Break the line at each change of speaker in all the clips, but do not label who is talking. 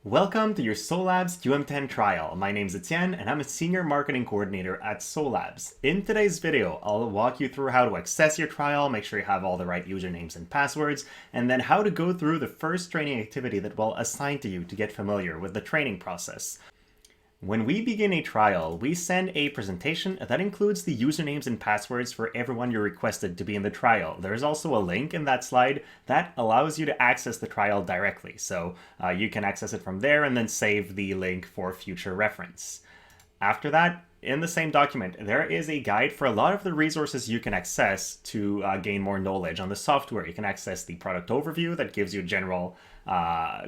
Welcome to your SOLABS QM10 trial. My name's Etienne and I'm a Senior Marketing Coordinator at SOLABS. In today's video, I'll walk you through how to access your trial, make sure you have all the right usernames and passwords, and then how to go through the first training activity that we'll assign to you to get familiar with the training process. When we begin a trial, we send a presentation that includes the usernames and passwords for everyone you requested to be in the trial. There's also a link in that slide that allows you to access the trial directly. So you can access it from there and then save the link for future reference. After that, in the same document, there is a guide for a lot of the resources you can access to gain more knowledge on the software. You can access the product overview that gives you a general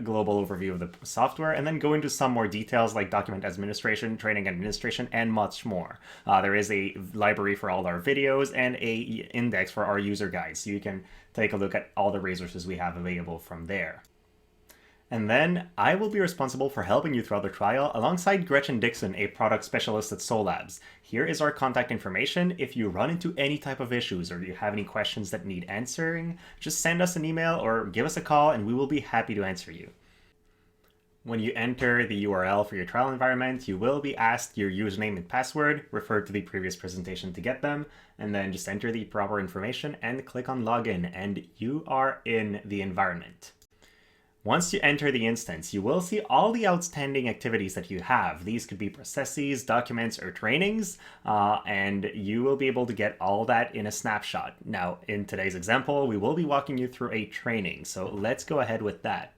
global overview of the software, and then go into some more details like document administration, training administration, and much more. There is a library for all our videos and a index for our user guides, so you can take a look at all the resources we have available from there. And then I will be responsible for helping you throughout the trial alongside Gretchen Dixon, a product specialist at SOLABS. Here is our contact information. If you run into any type of issues or you have any questions that need answering, just send us an email or give us a call and we will be happy to answer you. When you enter the URL for your trial environment, you will be asked your username and password, refer to the previous presentation to get them, and then just enter the proper information and click on login and you are in the environment. Once you enter the instance, you will see all the outstanding activities that you have. These could be processes, documents, or trainings, and you will be able to get all that in a snapshot. Now, in today's example, we will be walking you through a training, so let's go ahead with that.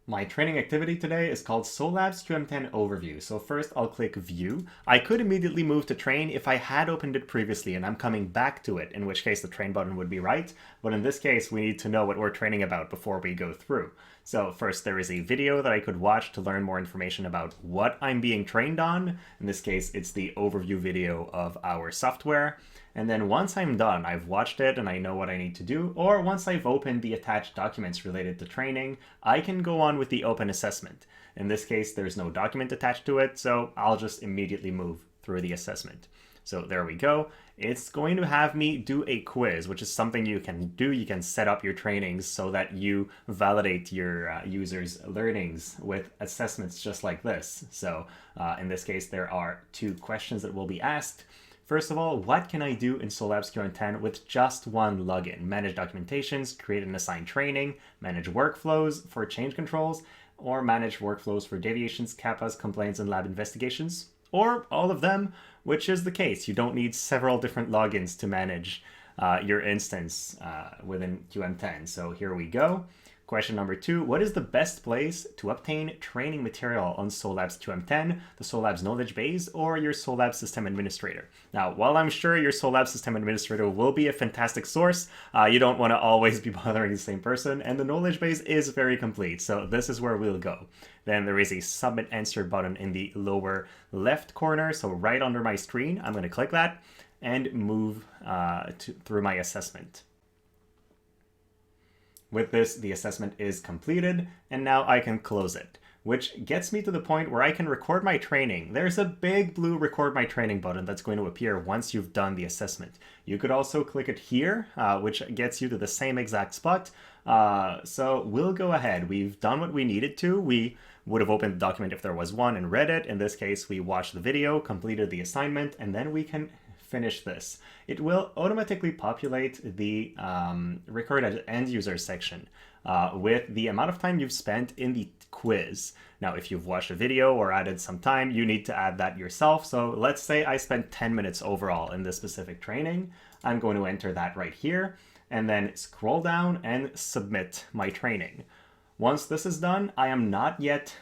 My training activity today is called SOLABS QM10 Overview. So first I'll click View. I could immediately move to Train if I had opened it previously and I'm coming back to it, in which case the Train button would be right. But in this case, we need to know what we're training about before we go through. So first there is a video that I could watch to learn more information about what I'm being trained on. In this case, it's the overview video of our software. And then once I'm done, I've watched it and I know what I need to do, or once I've opened the attached documents related to training, I can go on with the open assessment. In this case, there's no document attached to it, so I'll just immediately move through the assessment. So there we go. It's going to have me do a quiz, which is something you can do. You can set up your trainings so that you validate your users' learnings with assessments just like this. So in this case, there are 2 questions that will be asked. First of all, what can I do in SOLABS QM10 with just one login? Manage documentations, create and assign training, manage workflows for change controls, or manage workflows for deviations, CAPAs, complaints, and lab investigations, or all of them, which is the case. You don't need several different logins to manage your instance within QM10. So here we go. Question number 2, what is the best place to obtain training material on SOLABS QM10, the SOLABS knowledge base, or your SOLABS system administrator? Now, while I'm sure your SOLABS system administrator will be a fantastic source, you don't want to always be bothering the same person, and the knowledge base is very complete, so this is where we'll go. Then there is a submit answer button in the lower left corner, so right under my screen. I'm going to click that and move through my assessment. With this, the assessment is completed, and now I can close it, which gets me to the point where I can record my training. There's a big blue record my training button that's going to appear once you've done the assessment. You could also click it here, which gets you to the same exact spot. So we'll go ahead. We've done what we needed to. We would have opened the document if there was one and read it. In this case, we watched the video, completed the assignment, and then we can finish this. It will automatically populate the record as end user section with the amount of time you've spent in the quiz. Now, if you've watched a video or added some time, you need to add that yourself. So let's say I spent 10 minutes overall in this specific training. I'm going to enter that right here and then scroll down and submit my training. Once this is done, I am not yet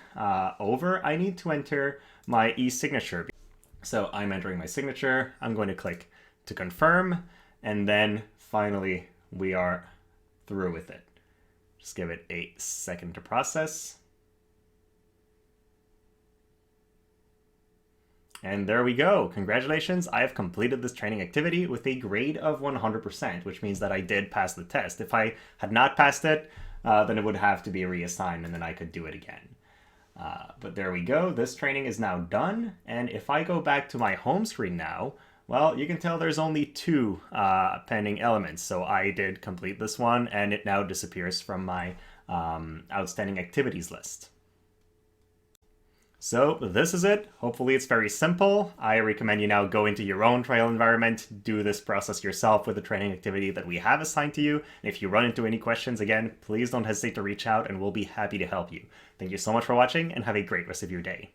over. I need to enter my e-signature. So I'm entering my signature, I'm going to click to confirm, and then finally we are through with it. Just give it a second to process. And there we go. Congratulations, I have completed this training activity with a grade of 100%, which means that I did pass the test. If I had not passed it, then it would have to be reassigned and then I could do it again. But there we go, this training is now done, and if I go back to my home screen now, well, you can tell there's only 2 pending elements, so I did complete this one, and it now disappears from my outstanding activities list. So this is it. Hopefully it's very simple. I recommend you now go into your own trial environment, do this process yourself with the training activity that we have assigned to you. And if you run into any questions, again, please don't hesitate to reach out and we'll be happy to help you. Thank you so much for watching and have a great rest of your day.